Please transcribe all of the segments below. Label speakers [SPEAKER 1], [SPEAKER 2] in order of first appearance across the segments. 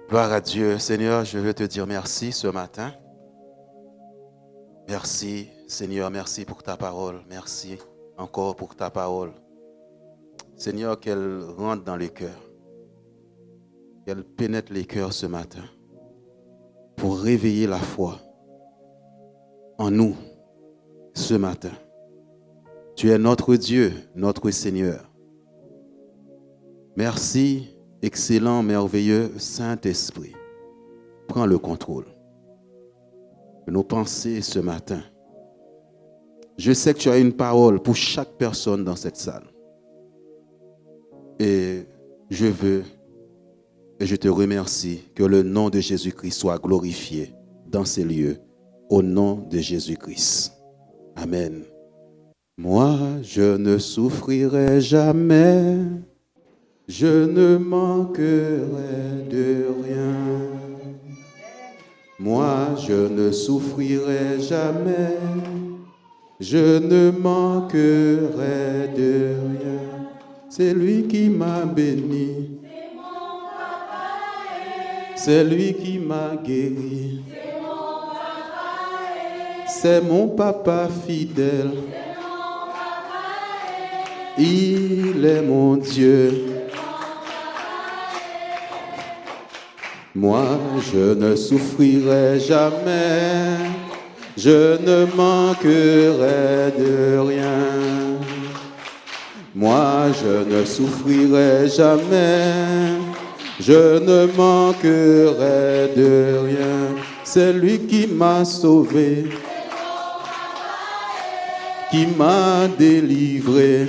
[SPEAKER 1] Gloire à Dieu. Seigneur, je veux te dire merci ce matin. Merci, Seigneur, merci pour ta parole. Merci encore pour ta parole. Seigneur, qu'elle rentre dans les cœurs. Qu'elle pénètre les cœurs ce matin pour réveiller la foi en nous ce matin. Tu es notre Dieu, notre Seigneur. Merci, excellent, merveilleux Saint-Esprit. Prends le contrôle de nos pensées ce matin. Je sais que tu as une parole pour chaque personne dans cette salle. Et je veux et je te remercie que le nom de Jésus-Christ soit glorifié dans ces lieux. Au nom de Jésus-Christ. Amen. Moi, je ne souffrirai jamais. Je ne manquerai de rien. Moi, je ne souffrirai jamais. Je ne manquerai de rien. C'est lui qui m'a béni. C'est lui qui m'a guéri. C'est mon papa fidèle. Il est mon Dieu. Moi, je ne souffrirai jamais. Je ne manquerai de rien. Moi, je ne souffrirai jamais. Je ne manquerai de rien. C'est lui qui m'a sauvé, qui m'a délivré.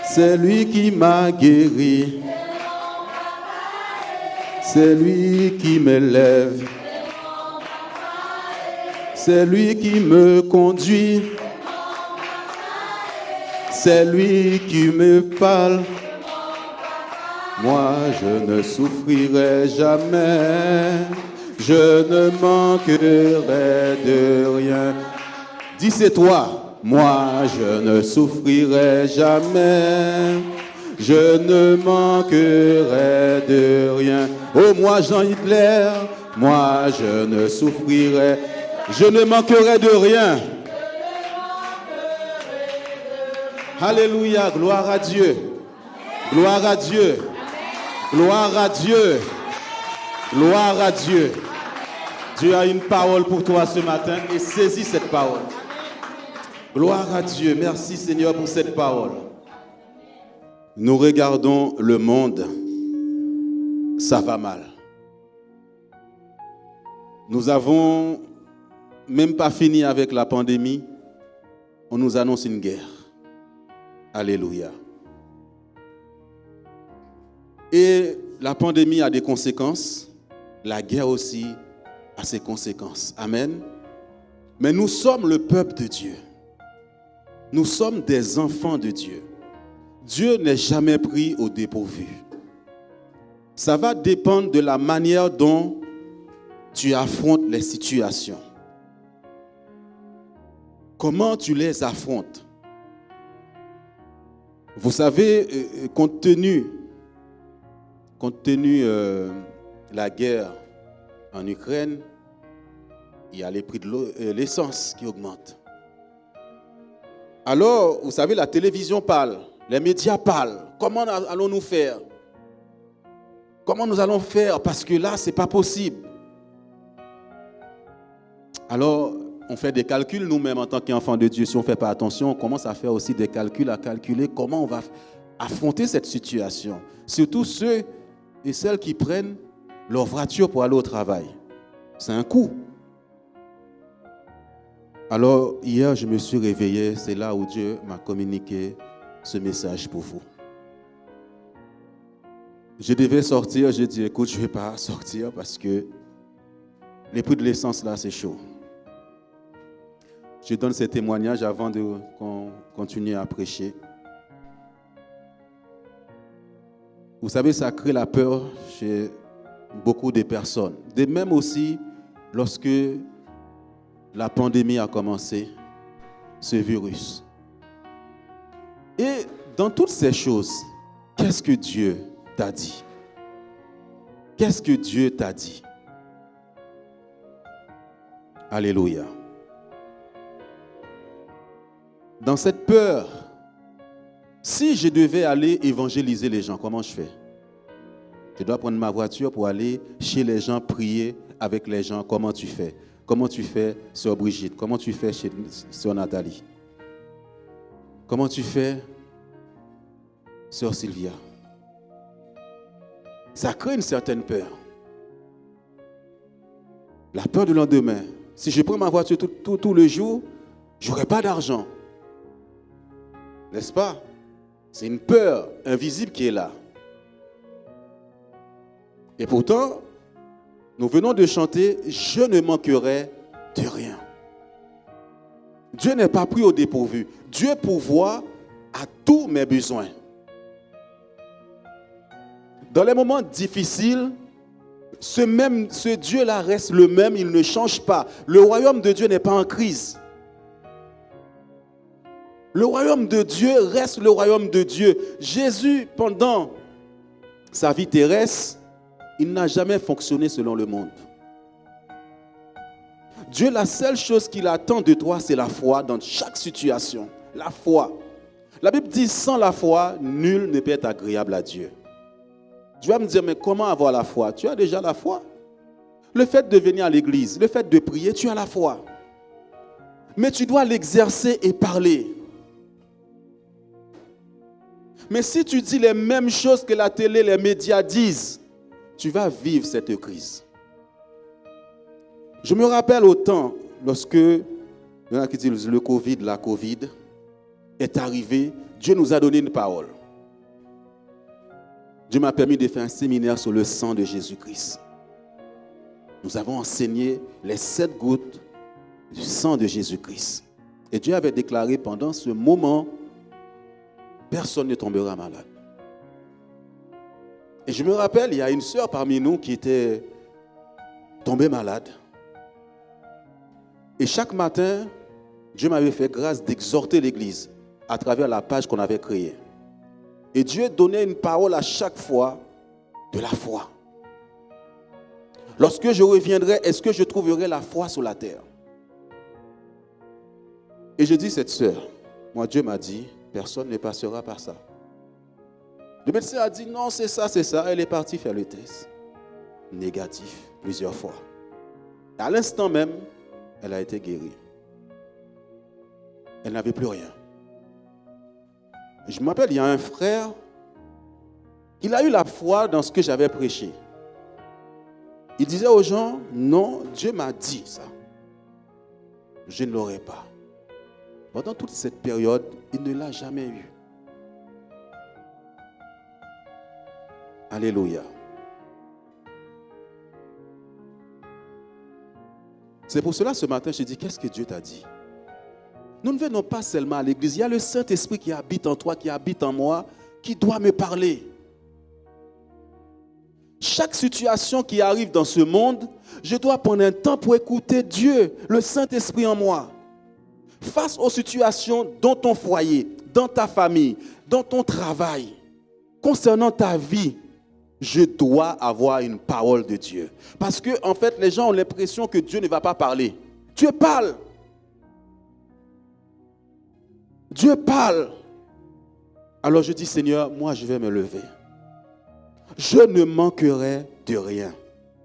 [SPEAKER 1] C'est lui qui m'a guéri. C'est lui qui m'élève. C'est lui qui me conduit. C'est lui qui me parle. Moi, je ne souffrirai jamais. Je ne manquerai de rien. Dis c'est toi. Moi, je ne souffrirai jamais. Je ne manquerai de rien. Oh, moi, Jean Hitler, moi, je ne souffrirai. Je ne manquerai de rien. Alléluia, gloire à Dieu. Gloire à Dieu. Gloire à Dieu. Gloire à Dieu. Dieu a une parole pour toi ce matin et saisis cette parole. Gloire à Dieu. Merci Seigneur pour cette parole. Nous regardons le monde, ça va mal. Nous avons même pas fini avec la pandémie, on nous annonce une guerre. Alléluia. Et la pandémie a des conséquences, la guerre aussi a ses conséquences. Amen. Mais nous sommes le peuple de Dieu. Nous sommes des enfants de Dieu. Dieu n'est jamais pris au dépourvu. Ça va dépendre de la manière dont tu affrontes les situations. Comment tu les affrontes? Vous savez, compte tenu la guerre en Ukraine, il y a les prix de l'essence qui augmentent. Alors, vous savez, la télévision parle, les médias parlent. Comment allons-nous faire? Comment nous allons faire? Parce que là, ce n'est pas possible. Alors, on fait des calculs nous-mêmes en tant qu'enfants de Dieu. Si on ne fait pas attention, on commence à faire aussi des calculs, à calculer comment on va affronter cette situation. Surtout ceux et celles qui prennent leur voiture pour aller au travail. C'est un coût. Alors, hier, je me suis réveillé. C'est là où Dieu m'a communiqué ce message pour vous. Je devais sortir. J'ai dit, écoute, je ne vais pas sortir parce que les prix de l'essence, là, c'est chaud. Je donne ces témoignages avant de continuer à prêcher. Vous savez, ça crée la peur chez beaucoup de personnes. De même aussi, lorsque la pandémie a commencé, ce virus. Et dans toutes ces choses, qu'est-ce que Dieu t'a dit? Qu'est-ce que Dieu t'a dit? Alléluia. Dans cette peur, si je devais aller évangéliser les gens, comment je fais? Je dois prendre ma voiture pour aller chez les gens, prier avec les gens. Comment tu fais? Comment tu fais, sœur Brigitte? Comment tu fais chez sœur Nathalie? Comment tu fais, sœur Sylvia? Ça crée une certaine peur. La peur du lendemain. Si je prends ma voiture tout le jour, je n'aurai pas d'argent. N'est-ce pas? C'est une peur invisible qui est là. Et pourtant, nous venons de chanter « Je ne manquerai de rien ». Dieu n'est pas pris au dépourvu. Dieu pourvoit à tous mes besoins. Dans les moments difficiles, ce Dieu-là reste le même, il ne change pas. Le royaume de Dieu n'est pas en crise. Le royaume de Dieu reste le royaume de Dieu. Jésus, pendant sa vie terrestre, il n'a jamais fonctionné selon le monde. Dieu, la seule chose qu'il attend de toi, c'est la foi dans chaque situation. La foi. La Bible dit, sans la foi, nul ne peut être agréable à Dieu. Tu vas me dire, mais comment avoir la foi? Tu as déjà la foi. Le fait de venir à l'église, le fait de prier, tu as la foi. Mais tu dois l'exercer et parler. Mais si tu dis les mêmes choses que la télé, les médias disent, tu vas vivre cette crise. Je me rappelle au temps, lorsque, il y en a qui disent le Covid, la Covid est arrivée, Dieu nous a donné une parole. Dieu m'a permis de faire un séminaire sur le sang de Jésus-Christ. Nous avons enseigné les 7 gouttes du sang de Jésus-Christ. Et Dieu avait déclaré pendant ce moment, personne ne tombera malade. Et je me rappelle, il y a une sœur parmi nous qui était tombée malade. Et chaque matin, Dieu m'avait fait grâce d'exhorter l'Église à travers la page qu'on avait créée. Et Dieu donnait une parole à chaque fois de la foi. Lorsque je reviendrai, est-ce que je trouverai la foi sur la terre? Et je dis cette sœur, moi Dieu m'a dit, personne ne passera par ça. Le médecin a dit non, c'est ça. Elle est partie faire le test. Négatif, plusieurs fois. Et à l'instant même, elle a été guérie. Elle n'avait plus rien. Je me rappelle, il y a un frère, il a eu la foi dans ce que j'avais prêché. Il disait aux gens, non, Dieu m'a dit ça. Je ne l'aurai pas. Pendant toute cette période, il ne l'a jamais eu. Alléluia. C'est pour cela ce matin, je dis, qu'est-ce que Dieu t'a dit? Nous ne venons pas seulement à l'église. Il y a le Saint-Esprit qui habite en toi, qui habite en moi, qui doit me parler. Chaque situation qui arrive dans ce monde, je dois prendre un temps pour écouter Dieu, le Saint-Esprit en moi. Face aux situations dans ton foyer, dans ta famille, dans ton travail, concernant ta vie, je dois avoir une parole de Dieu. Parce que, en fait, les gens ont l'impression que Dieu ne va pas parler. Dieu parle. Dieu parle. Alors je dis, Seigneur, moi je vais me lever. Je ne manquerai de rien.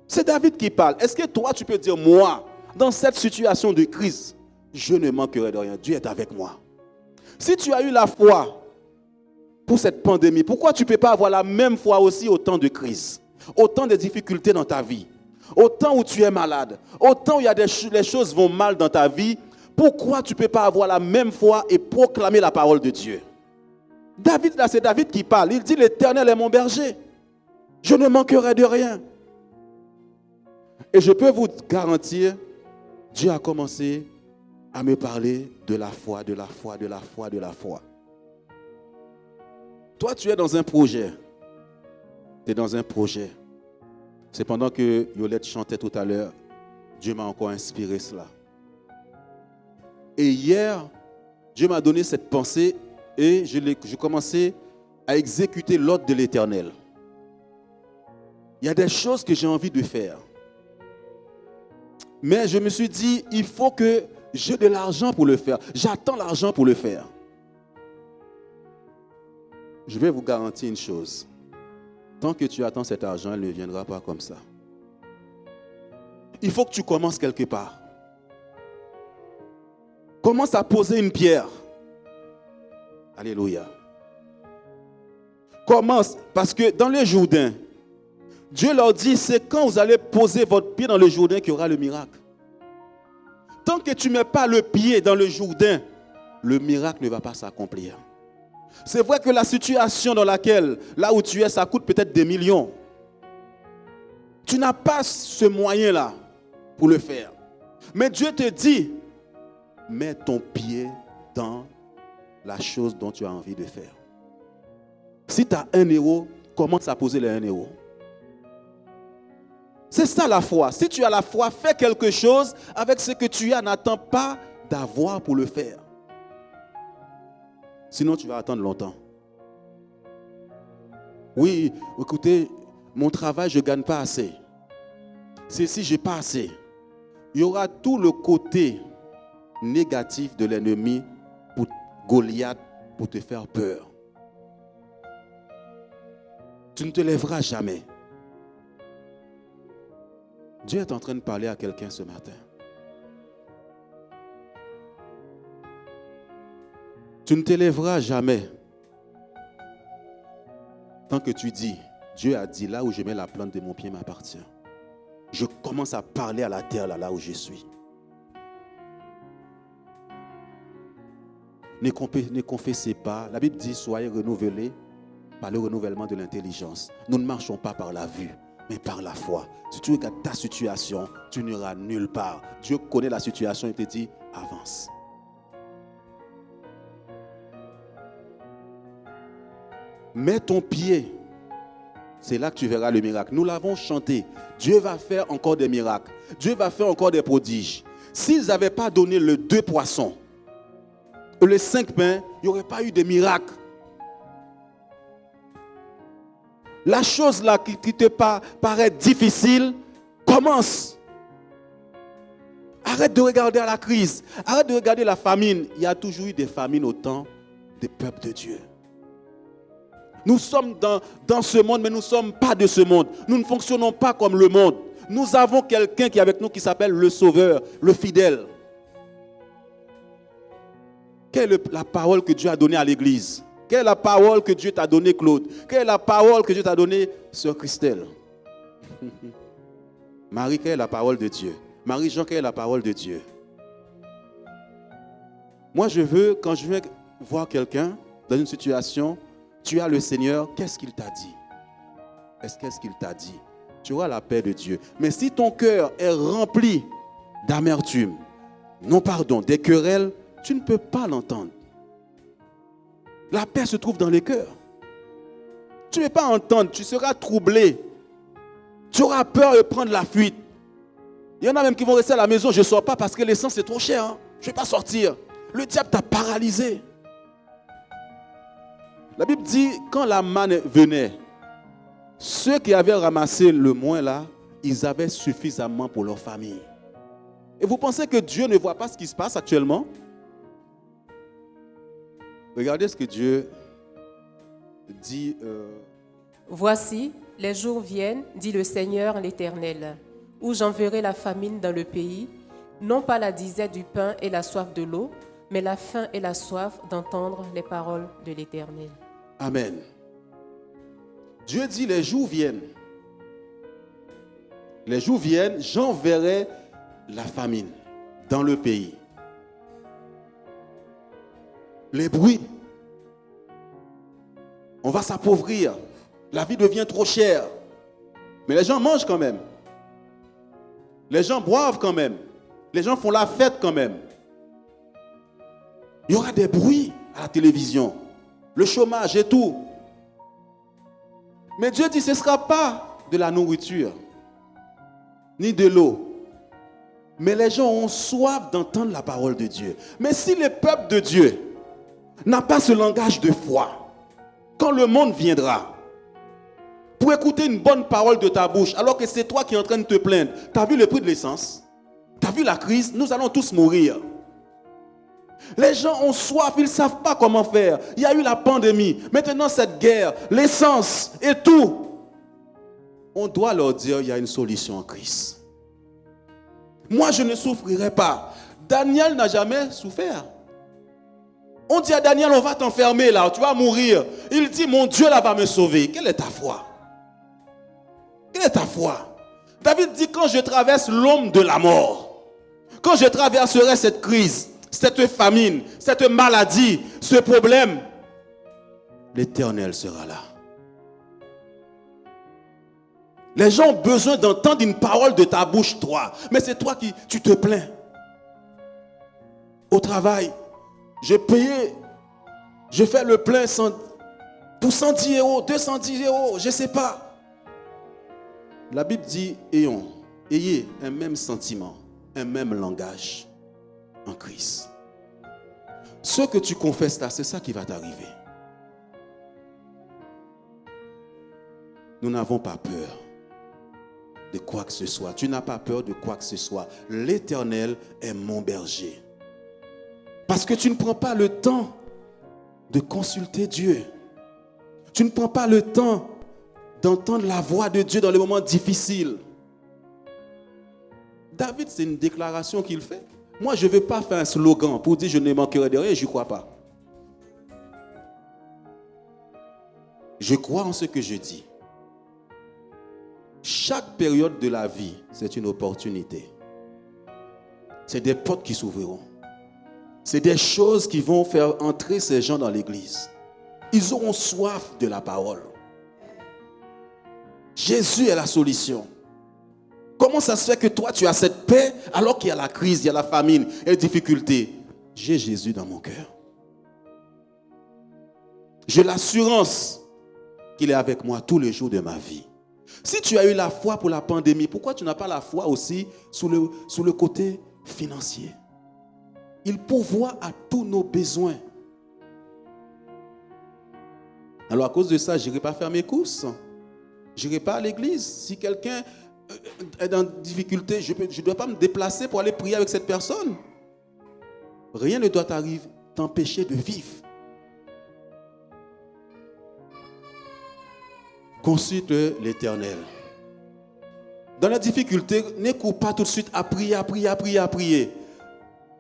[SPEAKER 1] C'est David qui parle. Est-ce que toi tu peux dire, moi, dans cette situation de crise, je ne manquerai de rien. Dieu est avec moi. Si tu as eu la foi pour cette pandémie, pourquoi tu ne peux pas avoir la même foi aussi au temps de crise, au temps de difficultés dans ta vie, au temps où tu es malade, au temps où les choses vont mal dans ta vie? Pourquoi tu ne peux pas avoir la même foi et proclamer la parole de Dieu? David, là, c'est David qui parle. Il dit, l'Éternel est mon berger. Je ne manquerai de rien. Et je peux vous garantir, Dieu a commencé à me parler de la foi, de la foi, de la foi, de la foi. Toi, tu es dans un projet. Tu es dans un projet. C'est pendant que Yolette chantait tout à l'heure, Dieu m'a encore inspiré cela. Et hier, Dieu m'a donné cette pensée et je commençais à exécuter l'ordre de l'Éternel. Il y a des choses que j'ai envie de faire. Mais je me suis dit, il faut que j'ai de l'argent pour le faire. J'attends l'argent pour le faire. Je vais vous garantir une chose. Tant que tu attends cet argent, il ne viendra pas comme ça. Il faut que tu commences quelque part. Commence à poser une pierre. Alléluia. Commence, parce que dans le Jourdain, Dieu leur dit, c'est quand vous allez poser votre pied dans le Jourdain qu'il y aura le miracle. Tant que tu ne mets pas le pied dans le Jourdain, le miracle ne va pas s'accomplir. C'est vrai que la situation dans laquelle, là où tu es, ça coûte peut-être des millions. Tu n'as pas ce moyen-là pour le faire. Mais Dieu te dit, mets ton pied dans la chose dont tu as envie de faire. Si tu as 1 euro, commence à poser les 1 euro. C'est ça la foi. Si tu as la foi, fais quelque chose avec ce que tu as. N'attends pas d'avoir pour le faire. Sinon, tu vas attendre longtemps. Oui, écoutez, mon travail, je ne gagne pas assez. Si je n'ai pas assez. Il y aura tout le côté négatif de l'ennemi pour Goliath, pour te faire peur. Tu ne te lèveras jamais. Dieu est en train de parler à quelqu'un ce matin. Tu ne te lèveras jamais tant que tu dis, Dieu a dit, là où je mets la plante de mon pied m'appartient. Je commence à parler à la terre là où je suis. Ne confessez pas. La Bible dit, soyez renouvelés par le renouvellement de l'intelligence. Nous ne marchons pas par la vue, mais par la foi. Si tu regardes ta situation, tu n'iras nulle part. Dieu connaît la situation et te dit, avance. Mets ton pied. C'est là que tu verras le miracle. Nous l'avons chanté. Dieu va faire encore des miracles. Dieu va faire encore des prodiges. S'ils n'avaient pas donné le 2 poissons, les 5 pains, il n'y aurait pas eu de miracle. La chose là qui te paraît difficile, commence. Arrête de regarder à la crise. Arrête de regarder la famine. Il y a toujours eu des famines au temps des peuples de Dieu. Nous sommes dans ce monde, mais nous ne sommes pas de ce monde. Nous ne fonctionnons pas comme le monde. Nous avons quelqu'un qui est avec nous qui s'appelle le Sauveur, le fidèle. Quelle est la parole que Dieu a donnée à l'Église? Quelle est la parole que Dieu t'a donnée, Claude? Quelle est la parole que Dieu t'a donnée, Sœur Christelle? Marie, quelle est la parole de Dieu? Marie-Jean, quelle est la parole de Dieu? Moi, je veux, quand je viens voir quelqu'un dans une situation, tu as le Seigneur, qu'est-ce qu'il t'a dit? Qu'est-ce qu'il t'a dit? Tu auras la paix de Dieu. Mais si ton cœur est rempli d'amertume, non pardon, des querelles, tu ne peux pas l'entendre. La paix se trouve dans les cœurs. Tu ne peux pas entendre, tu seras troublé. Tu auras peur de prendre la fuite. Il y en a même qui vont rester à la maison, je ne sors pas parce que l'essence est trop cher. Hein. Je ne vais pas sortir. Le diable t'a paralysé. La Bible dit, quand la manne venait, ceux qui avaient ramassé le moins là, ils avaient suffisamment pour leur famille. Et vous pensez que Dieu ne voit pas ce qui se passe actuellement? Regardez ce que Dieu dit.
[SPEAKER 2] Voici, les jours viennent, dit le Seigneur l'Éternel, où j'enverrai la famine dans le pays, non pas la disette du pain et la soif de l'eau, mais la faim et la soif d'entendre les paroles de l'Éternel.
[SPEAKER 1] Amen. Dieu dit, les jours viennent. Les jours viennent, j'enverrai la famine dans le pays. Les bruits. On va s'appauvrir. La vie devient trop chère. Mais les gens mangent quand même. Les gens boivent quand même. Les gens font la fête quand même. Il y aura des bruits à la télévision. Le chômage et tout. Mais Dieu dit, ce ne sera pas de la nourriture, ni de l'eau. Mais les gens ont soif d'entendre la parole de Dieu. Mais si le peuple de Dieu n'a pas ce langage de foi. Quand le monde viendra, pour écouter une bonne parole de ta bouche, alors que c'est toi qui es en train de te plaindre, tu as vu le prix de l'essence? Tu as vu la crise? Nous allons tous mourir. Les gens ont soif, ils ne savent pas comment faire. Il y a eu la pandémie, maintenant cette guerre, l'essence et tout. On doit leur dire, il y a une solution en Christ. Moi, je ne souffrirai pas. Daniel n'a jamais souffert. On dit à Daniel, on va t'enfermer là, tu vas mourir. Il dit, mon Dieu là va me sauver. Quelle est ta foi? Quelle est ta foi? David dit, quand je traverse l'ombre de la mort, quand je traverserai cette crise, cette famine, cette maladie, ce problème, l'Éternel sera là. Les gens ont besoin d'entendre une parole de ta bouche, toi. Mais c'est toi qui tu te plains. Au travail, j'ai payé, je fais le plein pour 110 €, 210 €, je ne sais pas. La Bible dit, ayez un même sentiment, un même langage en Christ. Ce que tu confesses là, c'est ça qui va t'arriver. Nous n'avons pas peur de quoi que ce soit. Tu n'as pas peur de quoi que ce soit. L'Éternel est mon berger. Parce que tu ne prends pas le temps de consulter Dieu. Tu ne prends pas le temps d'entendre la voix de Dieu dans les moments difficiles. David, c'est une déclaration qu'il fait. Moi, je ne veux pas faire un slogan pour dire je ne manquerai de rien, je n'y crois pas. Je crois en ce que je dis. Chaque période de la vie, c'est une opportunité. C'est des portes qui s'ouvriront. C'est des choses qui vont faire entrer ces gens dans l'église. Ils auront soif de la parole. Jésus est la solution. Comment ça se fait que toi, tu as cette paix alors qu'il y a la crise, il y a la famine, il y a les difficultés? J'ai Jésus dans mon cœur. J'ai l'assurance qu'il est avec moi tous les jours de ma vie. Si tu as eu la foi pour la pandémie, pourquoi tu n'as pas la foi aussi sous le côté financier? Il pourvoit à tous nos besoins. Alors à cause de ça, je n'irai pas faire mes courses. Je n'irai pas à l'église. Si quelqu'un est dans difficulté, je ne dois pas me déplacer pour aller prier avec cette personne. Rien ne doit t'empêcher de vivre. Consulte l'Éternel. Dans la difficulté, n'écoute pas tout de suite à prier.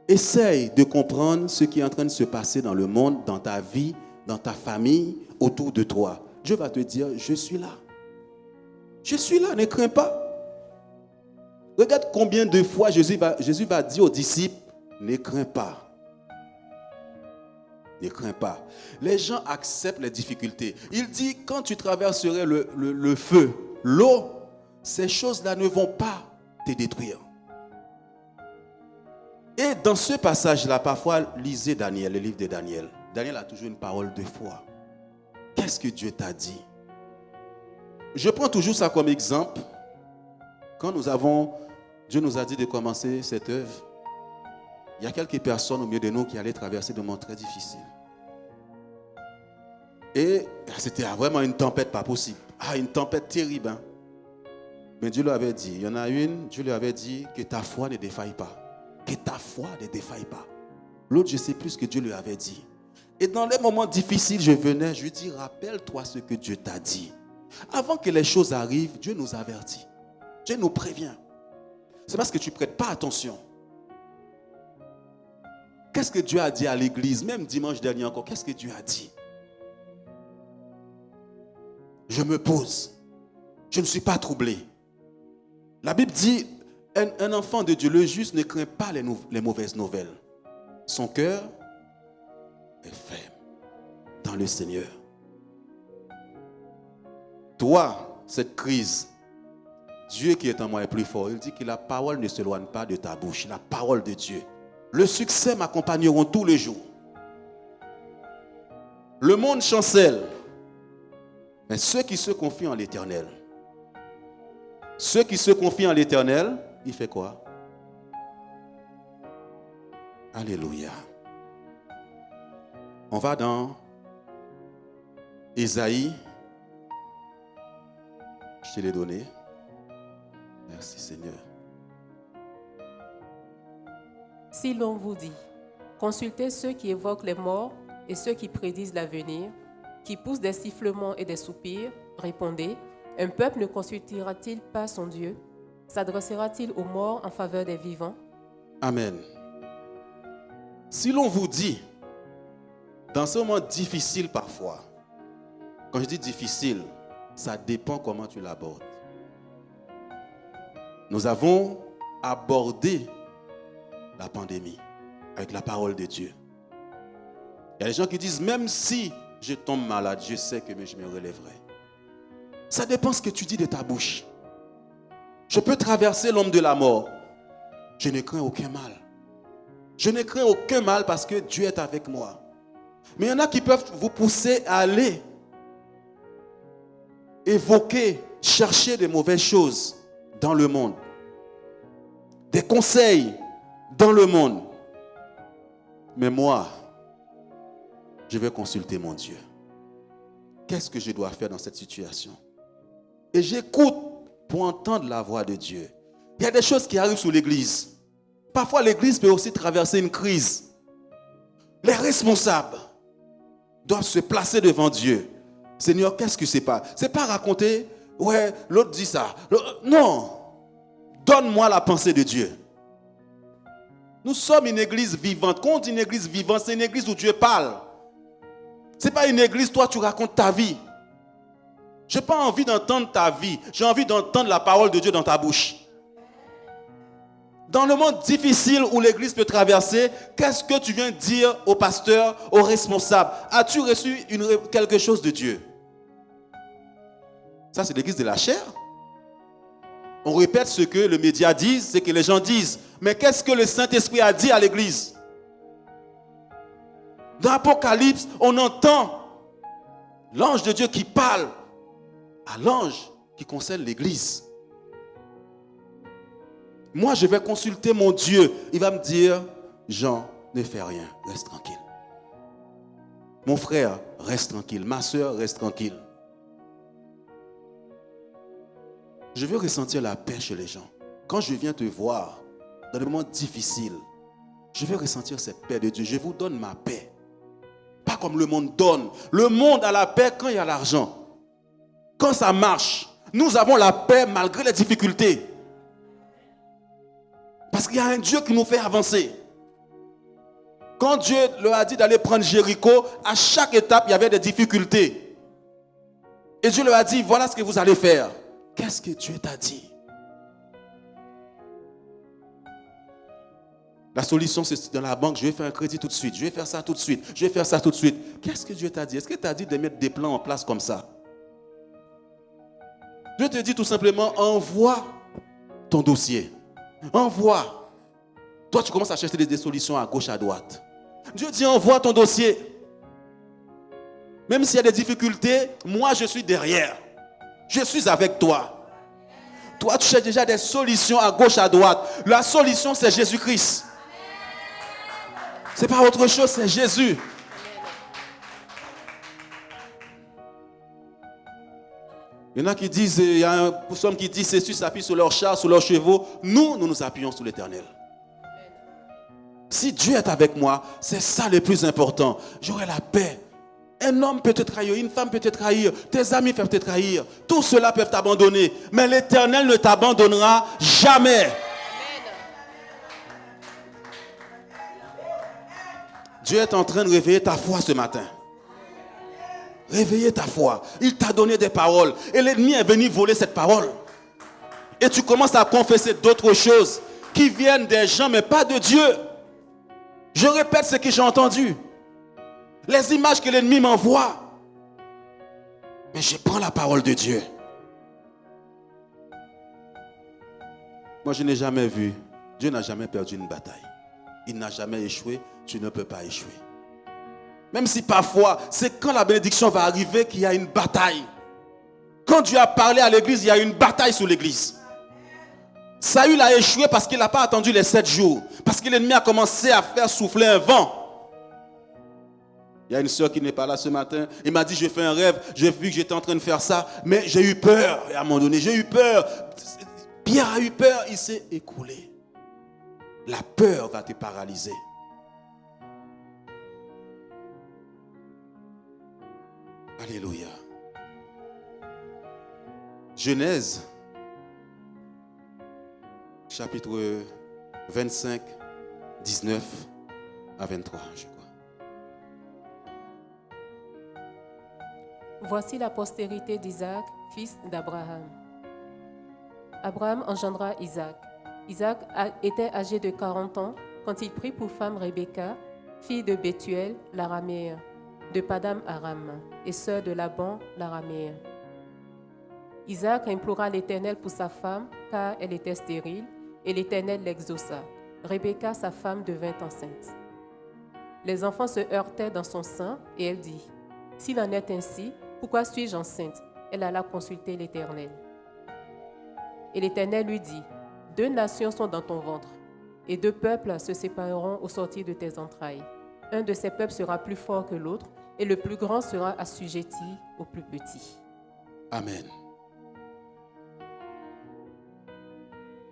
[SPEAKER 1] Essaye de comprendre ce qui est en train de se passer dans le monde, dans ta vie, dans ta famille, autour de toi. Dieu va te dire, je suis là. Je suis là, ne crains pas. Regarde combien de fois Jésus va dire aux disciples, ne crains pas. Ne crains pas. Les gens acceptent les difficultés. Il dit, quand tu traverserais le feu, l'eau, ces choses-là ne vont pas te détruire. Et dans ce passage-là, parfois, lisez Daniel, le livre de Daniel. Daniel a toujours une parole de foi. Qu'est-ce que Dieu t'a dit? Je prends toujours ça comme exemple. Quand Dieu nous a dit de commencer cette œuvre, il y a quelques personnes au milieu de nous qui allaient traverser des moments très difficiles. Et c'était vraiment une tempête pas possible. Une tempête terrible. Hein? Mais Dieu lui avait dit, il y en a une, Dieu lui avait dit que ta foi ne défaille pas. Que ta foi ne défaille pas. L'autre, je ne sais plus ce que Dieu lui avait dit. Et dans les moments difficiles, je venais, je lui dis, rappelle-toi ce que Dieu t'a dit. Avant que les choses arrivent, Dieu nous avertit. Dieu nous prévient. C'est parce que tu ne prêtes pas attention. Qu'est-ce que Dieu a dit à l'église? Même dimanche dernier encore, qu'est-ce que Dieu a dit? Je me pose. Je ne suis pas troublé. La Bible dit, un enfant de Dieu, le juste, ne craint pas les mauvaises nouvelles. Son cœur est ferme dans le Seigneur. Toi, cette crise, Dieu qui est en moi est plus fort. Il dit que la parole ne s'éloigne pas de ta bouche. La parole de Dieu. Le succès m'accompagneront tous les jours. Le monde chancelle. Mais ceux qui se confient en l'Éternel, il fait quoi? Alléluia. On va dans Ésaïe. Je te l'ai donné. Merci Seigneur.
[SPEAKER 2] Si l'on vous dit, consultez ceux qui évoquent les morts et ceux qui prédisent l'avenir, qui poussent des sifflements et des soupirs, répondez, un peuple ne consultera-t-il pas son Dieu? S'adressera-t-il aux morts en faveur des vivants?
[SPEAKER 1] Amen. Si l'on vous dit, dans ce moment difficile parfois, quand je dis difficile, ça dépend comment tu l'abordes. Nous avons abordé la pandémie avec la parole de Dieu. Il y a des gens qui disent, même si je tombe malade, je sais que je me relèverai. Ça dépend ce que tu dis de ta bouche. Je peux traverser l'ombre de la mort. Je ne crains aucun mal. Je ne crains aucun mal parce que Dieu est avec moi. Mais il y en a qui peuvent vous pousser à aller évoquer, chercher des mauvaises choses dans le monde. Des conseils dans le monde. Mais moi, je vais consulter mon Dieu. Qu'est-ce que je dois faire dans cette situation? Et j'écoute pour entendre la voix de Dieu. Il y a des choses qui arrivent sur l'église. Parfois, l'église peut aussi traverser une crise. Les responsables doivent se placer devant Dieu. Seigneur, qu'est-ce que c'est pas? C'est pas raconter, ouais, l'autre dit ça. Non. Donne-moi la pensée de Dieu. Nous sommes une église vivante. Quand on dit une église vivante, c'est une église où Dieu parle. Ce n'est pas une église, toi, tu racontes ta vie. Je n'ai pas envie d'entendre ta vie. J'ai envie d'entendre la parole de Dieu dans ta bouche. Dans le monde difficile où l'église peut traverser, qu'est-ce que tu viens dire au pasteur, aux responsables? As-tu reçu quelque chose de Dieu? Ça, c'est l'église de la chair. On répète ce que le média dit, ce que les gens disent. Mais qu'est-ce que le Saint-Esprit a dit à l'église? Dans l'Apocalypse, on entend l'ange de Dieu qui parle à l'ange qui concerne l'église. Moi, je vais consulter mon Dieu. Il va me dire, Jean, ne fais rien, reste tranquille. Mon frère, reste tranquille. Ma soeur, reste tranquille. Je veux ressentir la paix chez les gens. Quand je viens te voir, dans des moments difficiles, je veux ressentir cette paix de Dieu. Je vous donne ma paix. Pas comme le monde donne. Le monde a la paix quand il y a l'argent. Quand ça marche, nous avons la paix malgré les difficultés. Parce qu'il y a un Dieu qui nous fait avancer. Quand Dieu leur a dit d'aller prendre Jéricho, à chaque étape, il y avait des difficultés. Et Dieu leur a dit, voilà ce que vous allez faire. Qu'est-ce que Dieu t'a dit? La solution, c'est dans la banque, je vais faire un crédit tout de suite. Je vais faire ça tout de suite. Je vais faire ça tout de suite. Qu'est-ce que Dieu t'a dit? Est-ce que tu as dit de mettre des plans en place comme ça? Dieu te dit tout simplement, envoie ton dossier. Envoie. Toi, tu commences à chercher des solutions à gauche, à droite. Dieu dit, envoie ton dossier. Même s'il y a des difficultés, moi, je suis derrière. Je suis avec toi. Toi, tu cherches déjà des solutions à gauche, à droite. La solution, c'est Jésus-Christ. C'est pas autre chose, c'est Jésus. Il y en a qui disent, il y a un psaume qui dit, ceux qui s'appuient sur leurs chars, sur leurs chevaux. Nous nous appuyons sur l'Éternel. Si Dieu est avec moi, c'est ça le plus important. J'aurai la paix. Un homme peut te trahir, une femme peut te trahir, tes amis peuvent te trahir. Tout cela peut t'abandonner. Mais l'Éternel ne t'abandonnera jamais. Amen. Dieu est en train de réveiller ta foi ce matin. Réveiller ta foi. Il t'a donné des paroles. Et l'ennemi est venu voler cette parole. Et tu commences à confesser d'autres choses qui viennent des gens, mais pas de Dieu. Je répète ce que j'ai entendu. Les images que l'ennemi m'envoie. Mais je prends la parole de Dieu. Moi, je n'ai jamais vu. Dieu n'a jamais perdu une bataille. Il n'a jamais échoué. Tu ne peux pas échouer. Même si parfois, c'est quand la bénédiction va arriver qu'il y a une bataille. Quand Dieu a parlé à l'église, il y a une bataille sur l'église. Saül a échoué parce qu'il n'a pas attendu les 7 jours. Parce que l'ennemi a commencé à faire souffler un vent. Il y a une soeur qui n'est pas là ce matin. Il m'a dit, j'ai fait un rêve, j'ai vu que j'étais en train de faire ça, mais j'ai eu peur. Et à un moment donné, j'ai eu peur. Pierre a eu peur, il s'est écoulé. La peur va te paralyser. Alléluia. Genèse, chapitre 25, 19 à 23, je crois.
[SPEAKER 2] Voici la postérité d'Isaac, fils d'Abraham. Abraham engendra Isaac. Isaac était âgé de 40 ans quand il prit pour femme Rebecca, fille de Bethuel, l'araméen, de Padam Aram, et sœur de Laban, l'araméen. Isaac implora l'Éternel pour sa femme, car elle était stérile, et l'Éternel l'exauça. Rebecca, sa femme, devint enceinte. Les enfants se heurtaient dans son sein, et elle dit, « S'il en est ainsi, pourquoi suis-je enceinte ?» Elle alla consulter l'Éternel. Et l'Éternel lui dit, « 2 nations sont dans ton ventre, et 2 peuples se sépareront au sortir de tes entrailles. Un de ces peuples sera plus fort que l'autre, et le plus grand sera assujetti au plus petit. »
[SPEAKER 1] Amen.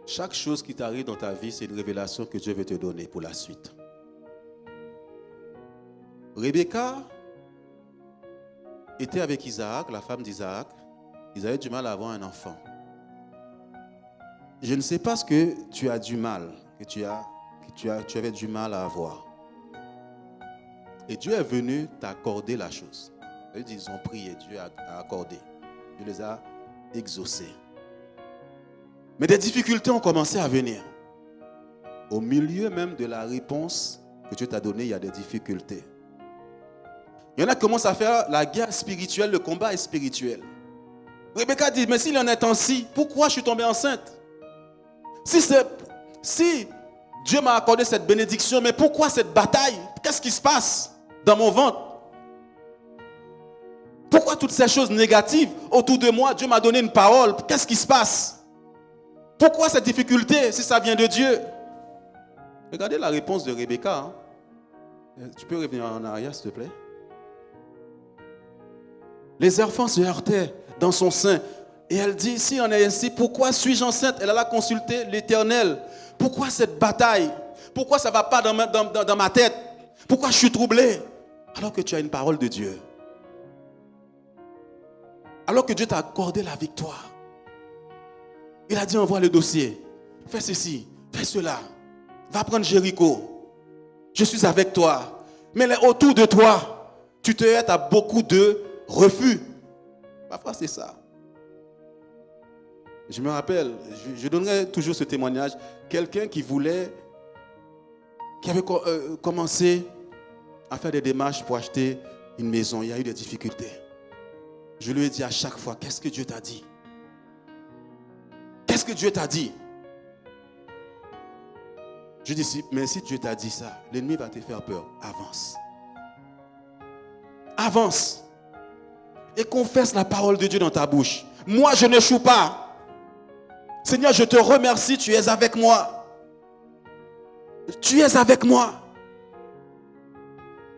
[SPEAKER 1] Chaque chose qui t'arrive dans ta vie, c'est une révélation que Dieu veut te donner pour la suite. Rebecca était avec Isaac, la femme d'Isaac. Ils avaient du mal à avoir un enfant. Je ne sais pas ce que tu as du mal, que tu avais du mal à avoir. Et Dieu est venu t'accorder la chose. Ils ont prié, Dieu a accordé. Dieu les a exaucés. Mais des difficultés ont commencé à venir. Au milieu même de la réponse que Dieu t'a donnée, il y a des difficultés. Il y en a qui commencent à faire la guerre spirituelle, le combat est spirituel. Rebecca dit, mais s'il en est ainsi, pourquoi je suis tombée enceinte? Si Dieu m'a accordé cette bénédiction, mais pourquoi cette bataille? Qu'est-ce qui se passe dans mon ventre? Pourquoi toutes ces choses négatives autour de moi? Dieu m'a donné une parole. Qu'est-ce qui se passe? Pourquoi cette difficulté si ça vient de Dieu? Regardez la réponse de Rebecca. Tu peux revenir en arrière, s'il te plaît? Les enfants se heurtaient dans son sein. Et elle dit, si on est ainsi, pourquoi suis-je enceinte? Elle alla consulter l'Éternel. Pourquoi cette bataille? Pourquoi ça ne va pas dans ma tête? Pourquoi je suis troublé? Alors que tu as une parole de Dieu. Alors que Dieu t'a accordé la victoire. Il a dit, envoie le dossier. Fais ceci, fais cela. Va prendre Jéricho. Je suis avec toi. Mais autour de toi, tu te heurtes à beaucoup de refus. Parfois, c'est ça. Je me rappelle, je donnerai toujours ce témoignage. Quelqu'un qui avait commencé à faire des démarches pour acheter une maison. Il y a eu des difficultés. Je lui ai dit à chaque fois, qu'est-ce que Dieu t'a dit? Qu'est-ce que Dieu t'a dit? Je dis, mais si Dieu t'a dit ça, l'ennemi va te faire peur. Avance. Avance. Et confesse la parole de Dieu dans ta bouche. Moi, je n'échoue pas. Seigneur, je te remercie, tu es avec moi. Tu es avec moi.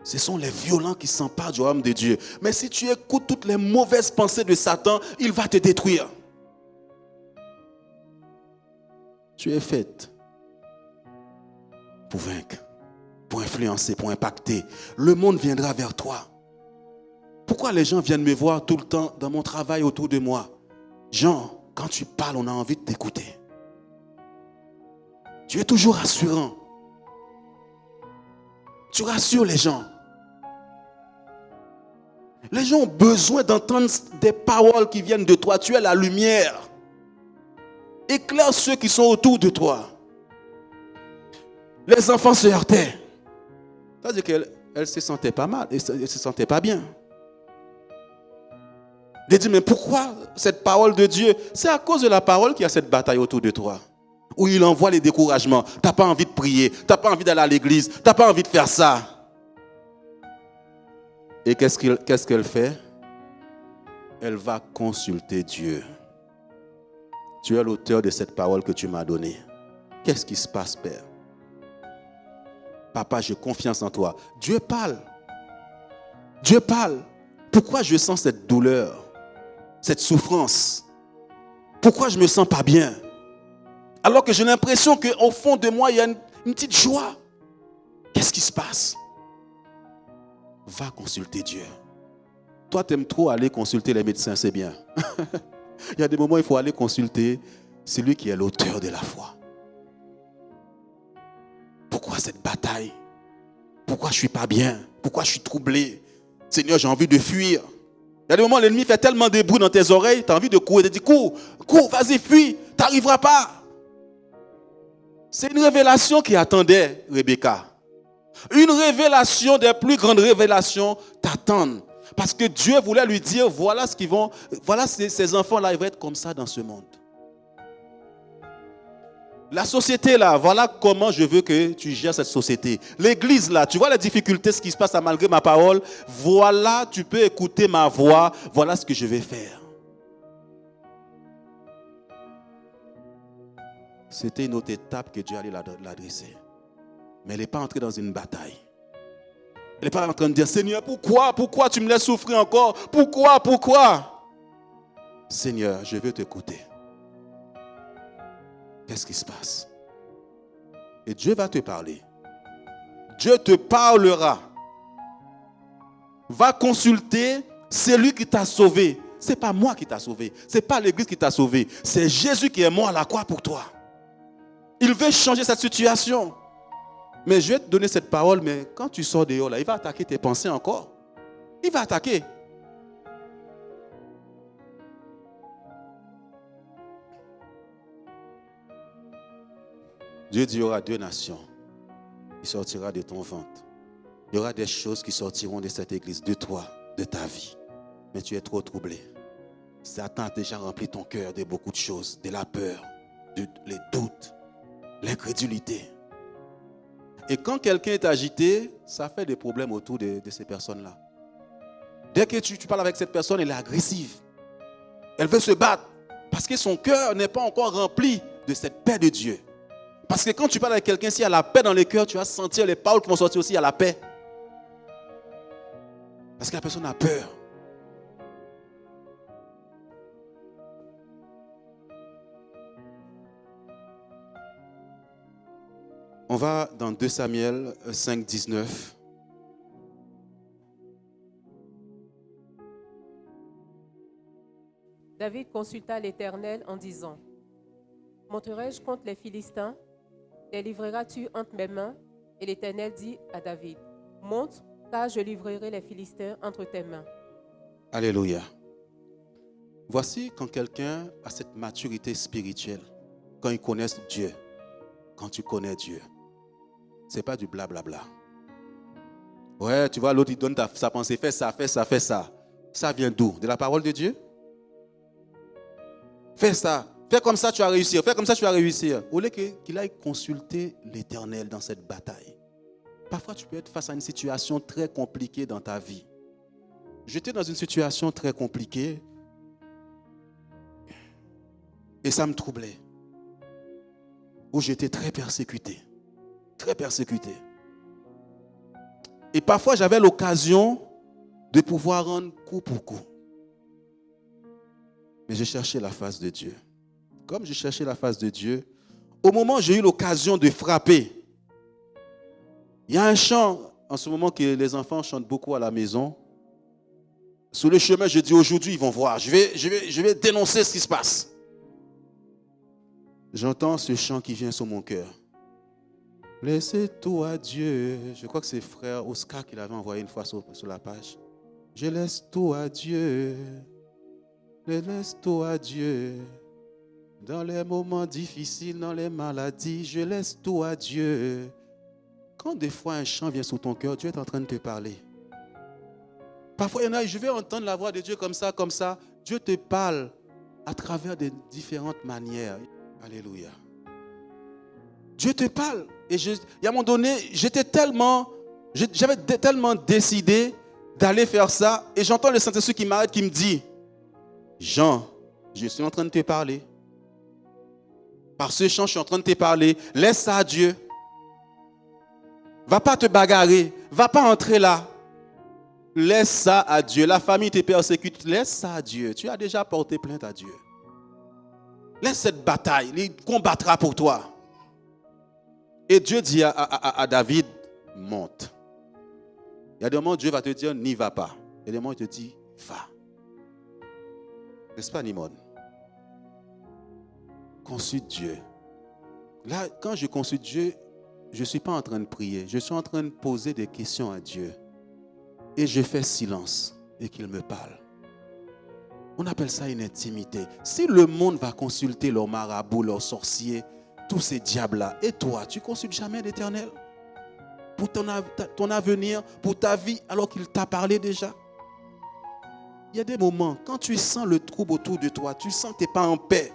[SPEAKER 1] Ce sont les violents qui s'emparent du royaume de Dieu. Mais si tu écoutes toutes les mauvaises pensées de Satan, il va te détruire. Tu es faite pour vaincre, pour influencer, pour impacter. Le monde viendra vers toi. Pourquoi les gens viennent me voir tout le temps dans mon travail autour de moi? Jean, quand tu parles, on a envie de t'écouter. Tu es toujours rassurant. Tu rassures les gens. Les gens ont besoin d'entendre des paroles qui viennent de toi. Tu es la lumière. Éclaire ceux qui sont autour de toi. Les enfants se heurtaient. C'est-à-dire qu'elle ne se sentait pas mal, elle ne se sentait pas bien. Elle dit, mais pourquoi cette parole de Dieu? C'est à cause de la parole qu'il y a cette bataille autour de toi. Où il envoie les découragements. Tu n'as pas envie de prier, tu n'as pas envie d'aller à l'église, tu n'as pas envie de faire ça. Et qu'est-ce qu'elle fait? Elle va consulter Dieu. Tu es l'auteur de cette parole que tu m'as donnée. Qu'est-ce qui se passe, Père? Papa, j'ai confiance en toi. Dieu parle. Dieu parle. Pourquoi je sens cette douleur, cette souffrance? Pourquoi je ne me sens pas bien? Alors que j'ai l'impression qu'au fond de moi, il y a une petite joie. Qu'est-ce qui se passe? Va consulter Dieu. Toi, tu aimes trop aller consulter les médecins, c'est bien. Il y a des moments où il faut aller consulter celui qui est l'auteur de la foi. Pourquoi cette bataille? Pourquoi je ne suis pas bien? Pourquoi je suis troublé? Seigneur, j'ai envie de fuir. Il y a des moments où l'ennemi fait tellement de bruit dans tes oreilles, tu as envie de courir. Tu dis, cours, vas-y, fuis, tu n'arriveras pas. C'est une révélation qui attendait Rebecca. Une révélation des plus grandes révélations t'attendent. Parce que Dieu voulait lui dire, voilà ces enfants-là, ils vont être comme ça dans ce monde. La société là, voilà comment je veux que tu gères cette société. L'église là, tu vois les difficultés, ce qui se passe malgré ma parole. Voilà, tu peux écouter ma voix. Voilà ce que je vais faire. C'était une autre étape que Dieu allait l'adresser. Mais elle n'est pas entrée dans une bataille. Elle n'est pas en train de dire, Seigneur, pourquoi tu me laisses souffrir encore? Pourquoi? Seigneur, je veux t'écouter. Qu'est-ce qui se passe? Et Dieu va te parler. Dieu te parlera. Va consulter celui qui t'a sauvé. Ce n'est pas moi qui t'a sauvé. Ce n'est pas l'église qui t'a sauvé. C'est Jésus qui est mort à la croix pour toi. Il veut changer cette situation. Mais je vais te donner cette parole, mais quand tu sors dehors, là, il va attaquer tes pensées encore. Il va attaquer. Dieu dit, il y aura 2 nations qui sortiront de ton ventre. Il y aura des choses qui sortiront de cette église, de toi, de ta vie. Mais tu es trop troublé. Satan a déjà rempli ton cœur de beaucoup de choses, de la peur, les doutes, l'incrédulité. Et quand quelqu'un est agité, ça fait des problèmes autour de ces personnes-là. Dès que tu parles avec cette personne, elle est agressive. Elle veut se battre parce que son cœur n'est pas encore rempli de cette paix de Dieu. Parce que quand tu parles avec quelqu'un, s'il y a la paix dans le cœur, tu vas sentir les paroles qui vont sortir aussi, il y a la paix. Parce que la personne a peur. On va dans 2 Samuel 5, 19.
[SPEAKER 2] David consulta l'Éternel en disant, monterai-je contre les Philistins? Les livreras-tu entre mes mains? Et l'Éternel dit à David, monte, car je livrerai les Philistins entre tes mains.
[SPEAKER 1] Alléluia. Voici quand quelqu'un a cette maturité spirituelle, quand il connaît Dieu, quand tu connais Dieu. Ce n'est pas du blablabla. Ouais, tu vois, l'autre, il donne sa pensée, fais ça, fais ça, fais ça. Ça vient d'où? De la parole de Dieu? Fais ça. Fais comme ça, tu vas réussir. Fais comme ça, tu vas réussir. Au lieu qu'il aille consulter l'Éternel dans cette bataille. Parfois, tu peux être face à une situation très compliquée dans ta vie. J'étais dans une situation très compliquée et ça me troublait. Où j'étais très persécuté. Très persécuté. Et parfois, j'avais l'occasion de pouvoir rendre coup pour coup. Mais j'ai cherché la face de Dieu. Comme j'ai cherché la face de Dieu, au moment où j'ai eu l'occasion de frapper, il y a un chant, en ce moment que les enfants chantent beaucoup à la maison. Sur le chemin, je dis aujourd'hui, ils vont voir. Je vais dénoncer ce qui se passe. J'entends ce chant qui vient sur mon cœur. Laissez tout à Dieu. Je crois que c'est frère Oscar qui l'avait envoyé une fois sur la page. Je laisse tout à Dieu. Je laisse tout à Dieu. Dans les moments difficiles, dans les maladies, je laisse tout à Dieu. Quand des fois un chant vient sur ton cœur, Dieu est en train de te parler. Parfois, il y en a, je vais entendre la voix de Dieu comme ça, comme ça. Dieu te parle à travers de différentes manières. Alléluia. Dieu te parle. Et à un moment donné, j'avais tellement décidé d'aller faire ça. Et j'entends le Saint-Esprit qui m'arrête, qui me dit, Jean, je suis en train de te parler. Par ce chant, je suis en train de te parler. Laisse ça à Dieu. Va pas te bagarrer. Va pas entrer là. Laisse ça à Dieu. La famille te persécute, laisse ça à Dieu. Tu as déjà porté plainte à Dieu. Laisse cette bataille, il combattra pour toi. Et Dieu dit à David, monte. Il y a des moments où Dieu va te dire, n'y va pas. Il y a des moments où il te dit, va. N'est-ce pas, Nimon? Consulte Dieu. Là, quand je consulte Dieu, je ne suis pas en train de prier. Je suis en train de poser des questions à Dieu. Et je fais silence et qu'il me parle. On appelle ça une intimité. Si le monde va consulter leurs marabouts, leurs sorciers, tous ces diables-là, et toi, tu ne consultes jamais l'Éternel pour ton avenir, pour ta vie, alors qu'il t'a parlé déjà. Il y a des moments, quand tu sens le trouble autour de toi, tu sens que tu n'es pas en paix,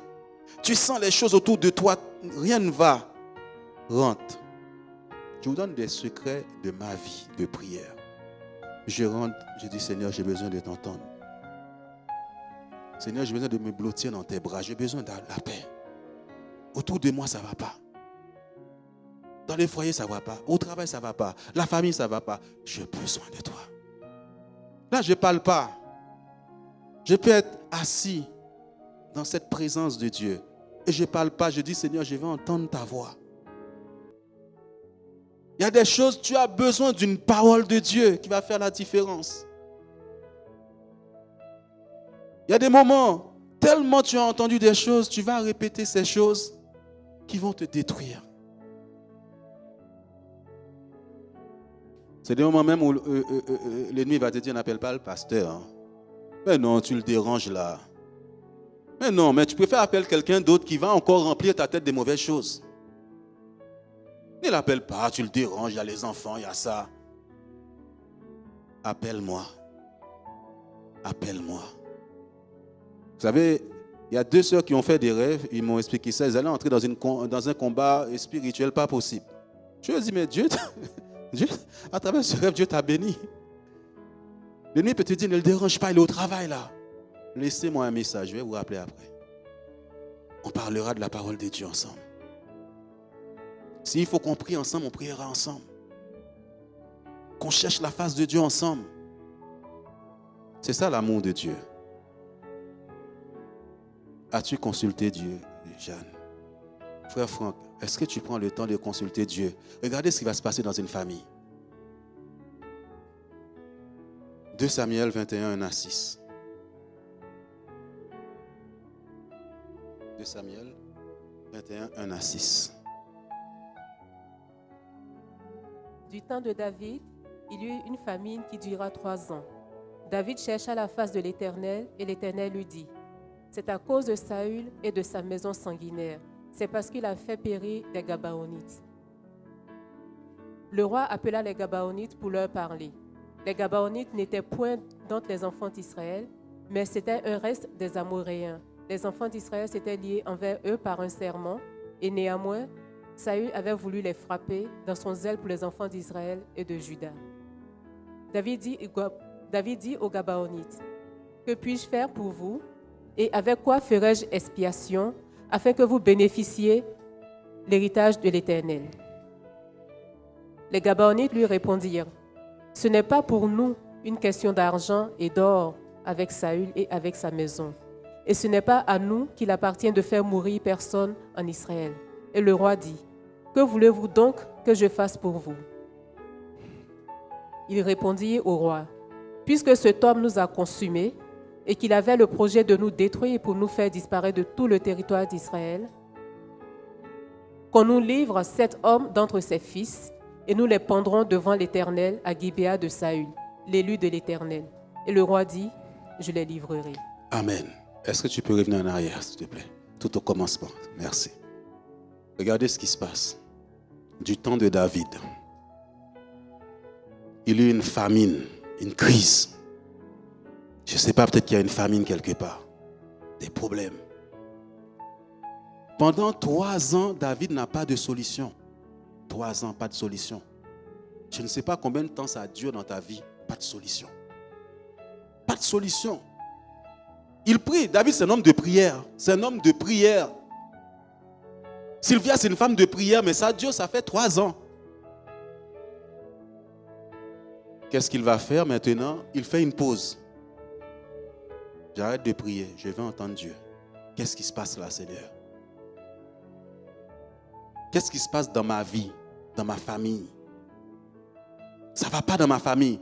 [SPEAKER 1] tu sens les choses autour de toi, rien ne va. Rentre. Je vous donne des secrets de ma vie de prière. Je rentre, je dis, Seigneur, j'ai besoin de t'entendre. Seigneur, j'ai besoin de me blottir dans tes bras. J'ai besoin de la paix. Autour de moi, ça ne va pas. Dans les foyers, ça ne va pas. Au travail, ça ne va pas. La famille, ça ne va pas. J'ai besoin de toi. Là, je ne parle pas. Je peux être assis dans cette présence de Dieu. Et je ne parle pas. Je dis, Seigneur, je veux entendre ta voix. Il y a des choses, tu as besoin d'une parole de Dieu qui va faire la différence. Il y a des moments, tellement tu as entendu des choses, tu vas répéter ces choses qui vont te détruire. C'est des moments même où l'ennemi va te dire, n'appelle pas le pasteur. Hein. Mais non, tu le déranges là. Mais non, mais tu préfères appeler quelqu'un d'autre qui va encore remplir ta tête de mauvaises choses. Ne l'appelle pas, tu le déranges, il y a les enfants, il y a ça. Appelle-moi. Appelle-moi. Vous savez, il y a 2 sœurs qui ont fait des rêves, ils m'ont expliqué ça, elles allaient entrer dans un combat spirituel pas possible. Je leur ai dit, mais Dieu, à travers ce rêve, Dieu t'a béni. L'ennemi peut te dire, ne le dérange pas, il est au travail là. Laissez-moi un message, je vais vous rappeler après. On parlera de la parole de Dieu ensemble. S'il faut qu'on prie ensemble, on priera ensemble. Qu'on cherche la face de Dieu ensemble. C'est ça l'amour de Dieu. As-tu consulté Dieu, Jeanne? Frère Franck, est-ce que tu prends le temps de consulter Dieu? Regardez ce qui va se passer dans une famille. 2 Samuel 21, 1-6. 2 Samuel 21, 1-6.
[SPEAKER 2] Du temps de David, il y eut une famine qui dura 3 ans. David chercha la face de l'Éternel et l'Éternel lui dit, « C'est à cause de Saül et de sa maison sanguinaire. C'est parce qu'il a fait périr les Gabaonites. » Le roi appela les Gabaonites pour leur parler. Les Gabaonites n'étaient point d'entre les enfants d'Israël, mais c'était un reste des Amoréens. Les enfants d'Israël s'étaient liés envers eux par un serment, et néanmoins, Saül avait voulu les frapper dans son zèle pour les enfants d'Israël et de Juda. David dit aux Gabaonites, « Que puis-je faire pour vous, et avec quoi ferai-je expiation, afin que vous bénéficiez l'héritage de l'Éternel ?» Les Gabaonites lui répondirent, « Ce n'est pas pour nous une question d'argent et d'or avec Saül et avec sa maison, et ce n'est pas à nous qu'il appartient de faire mourir personne en Israël. » Et le roi dit, « Que voulez-vous donc que je fasse pour vous ?» Il répondit au roi, « Puisque cet homme nous a consumés et qu'il avait le projet de nous détruire pour nous faire disparaître de tout le territoire d'Israël, qu'on nous livre 7 hommes d'entre ses fils et nous les pendrons devant l'Éternel à Gibéa de Saül, l'élu de l'Éternel. » Et le roi dit, « Je les livrerai. »
[SPEAKER 1] Amen. Est-ce que tu peux revenir en arrière, s'il te plaît? Tout au commencement. Merci. Regardez ce qui se passe. Du temps de David, il y a eu une famine, une crise. Je ne sais pas, peut-être qu'il y a une famine quelque part. Des problèmes. Pendant 3 ans, David n'a pas de solution. 3 ans, pas de solution. Je ne sais pas combien de temps ça dure dans ta vie. Pas de solution. Pas de solution. Il prie. David, c'est un homme de prière. C'est un homme de prière. Sylvia, c'est une femme de prière, mais ça dure, ça fait 3 ans. qu'est-ce qu'il va faire maintenant? Il fait une pause. J'arrête de prier, je vais entendre Dieu. Qu'est-ce qui se passe là, Seigneur? Qu'est-ce qui se passe dans ma vie, dans ma famille? Ça ne va pas dans ma famille.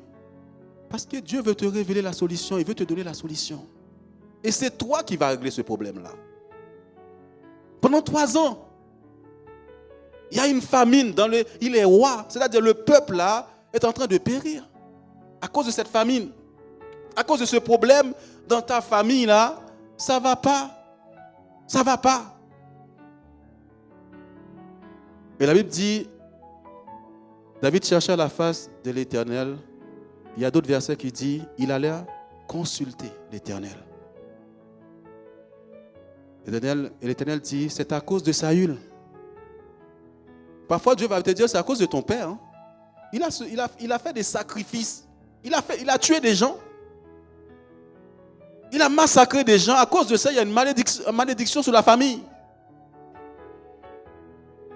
[SPEAKER 1] Parce que Dieu veut te révéler la solution, il veut te donner la solution. Et c'est toi qui vas régler ce problème-là. Pendant 3 ans, il y a une famine, il est roi, c'est-à-dire le peuple là est en train de périr. À cause de cette famine, à cause de ce problème, dans ta famille là, ça ne va pas. Ça ne va pas. Mais la Bible dit, David chercha la face de l'Éternel. Il y a d'autres versets qui disent, il allait consulter l'Éternel. Et l'Éternel dit, c'est à cause de Saül. Parfois Dieu va te dire, c'est à cause de ton père. Hein. Il a fait des sacrifices. Il a tué des gens. Il a massacré des gens. À cause de ça, il y a une malédiction sur la famille.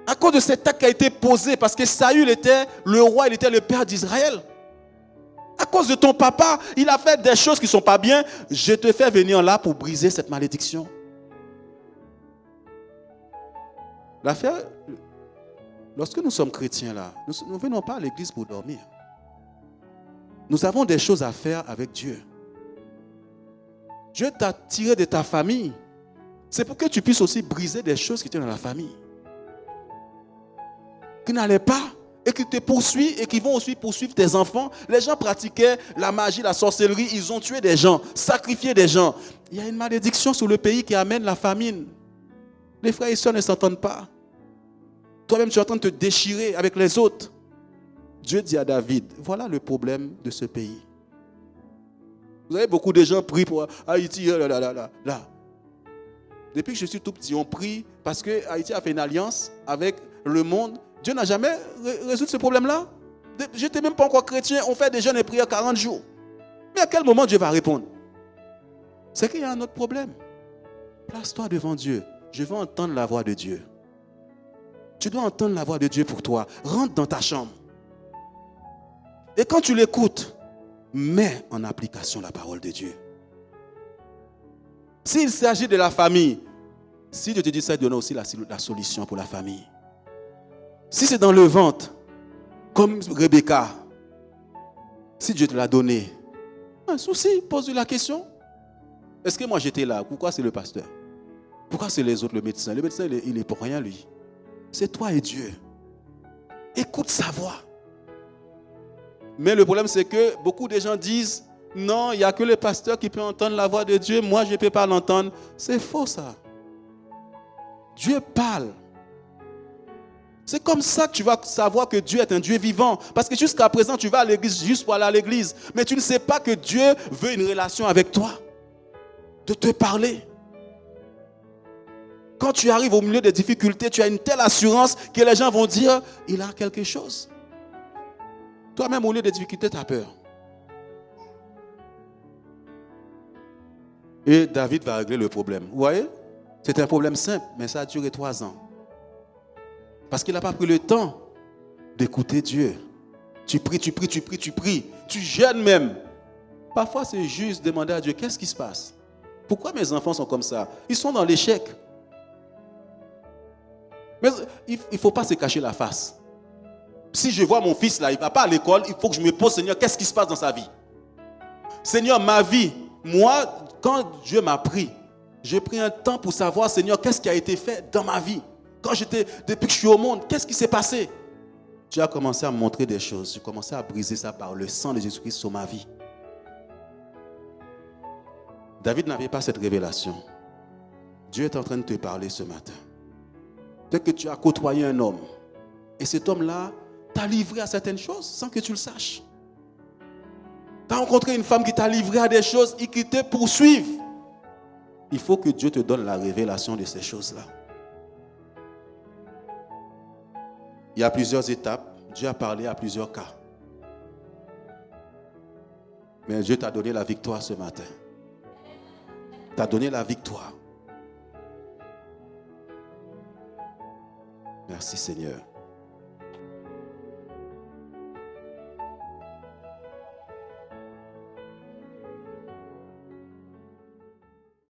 [SPEAKER 1] À cause de cet acte qui a été posé, parce que Saül était le roi, il était le père d'Israël. À cause de ton papa, il a fait des choses qui ne sont pas bien. Je te fais venir là pour briser cette malédiction. L'affaire, lorsque nous sommes chrétiens là, nous ne venons pas à l'église pour dormir. Nous avons des choses à faire avec Dieu. Dieu t'a tiré de ta famille. C'est pour que tu puisses aussi briser des choses qui étaient dans la famille. Qui n'allaient pas et qui te poursuivent et qui vont aussi poursuivre tes enfants. Les gens pratiquaient la magie, la sorcellerie, ils ont tué des gens, sacrifié des gens. Il y a une malédiction sur le pays qui amène la famine. Les frères et sœurs ne s'entendent pas. Toi-même, tu es en train de te déchirer avec les autres. Dieu dit à David, voilà le problème de ce pays. Vous avez beaucoup de gens prient pour Haïti, là. Depuis que je suis tout petit, on prie parce que Haïti a fait une alliance avec le monde. Dieu n'a jamais résolu ce problème-là. Je n'étais même pas encore chrétien, on fait des jeûnes et prières 40 jours. Mais à quel moment Dieu va répondre? C'est qu'il y a un autre problème. Place-toi devant Dieu. Je veux entendre la voix de Dieu. Tu dois entendre la voix de Dieu pour toi. Rentre dans ta chambre. Et quand tu l'écoutes, mets en application la parole de Dieu. S'il s'agit de la famille, si Dieu te dit ça, il donne aussi la solution pour la famille. Si c'est dans le ventre, comme Rebecca, si Dieu te l'a donné, un souci, pose-lui la question. Est-ce que moi j'étais là? Pourquoi c'est le pasteur? Pourquoi c'est les autres, le médecin? Le médecin, il est pour rien, lui. C'est toi et Dieu. Écoute sa voix. Mais le problème, c'est que beaucoup de gens disent, non, il n'y a que le pasteur qui peut entendre la voix de Dieu. Moi, je ne peux pas l'entendre. C'est faux, ça. Dieu parle. C'est comme ça que tu vas savoir que Dieu est un Dieu vivant. Parce que jusqu'à présent, tu vas à l'église juste pour aller à l'église. Mais tu ne sais pas que Dieu veut une relation avec toi. De te parler. Quand tu arrives au milieu des difficultés, tu as une telle assurance que les gens vont dire, il a quelque chose. Toi-même, au lieu des difficultés, tu as peur. Et David va régler le problème. Vous voyez? C'est un problème simple, mais ça a duré 3 ans. Parce qu'il n'a pas pris le temps d'écouter Dieu. Tu pries. Tu jeûnes même. Parfois, c'est juste demander à Dieu, qu'est-ce qui se passe? Pourquoi mes enfants sont comme ça? Ils sont dans l'échec. Mais il ne faut pas se cacher la face. Si je vois mon fils là, il ne va pas à l'école, il faut que je me pose, Seigneur, qu'est-ce qui se passe dans sa vie? Seigneur, ma vie, moi, quand Dieu m'a pris, j'ai pris un temps pour savoir, Seigneur, qu'est-ce qui a été fait dans ma vie? Depuis que je suis au monde, qu'est-ce qui s'est passé? Dieu a commencé à me montrer des choses. J'ai commencé à briser ça par le sang de Jésus-Christ sur ma vie. David n'avait pas cette révélation. Dieu est en train de te parler ce matin. Peut-être que tu as côtoyé un homme. Et cet homme-là t'a livré à certaines choses sans que tu le saches. Tu as rencontré une femme qui t'a livré à des choses et qui te poursuivent. Il faut que Dieu te donne la révélation de ces choses-là. Il y a plusieurs étapes. Dieu a parlé à plusieurs cas. Mais Dieu t'a donné la victoire ce matin. T'a donné la victoire. Merci Seigneur.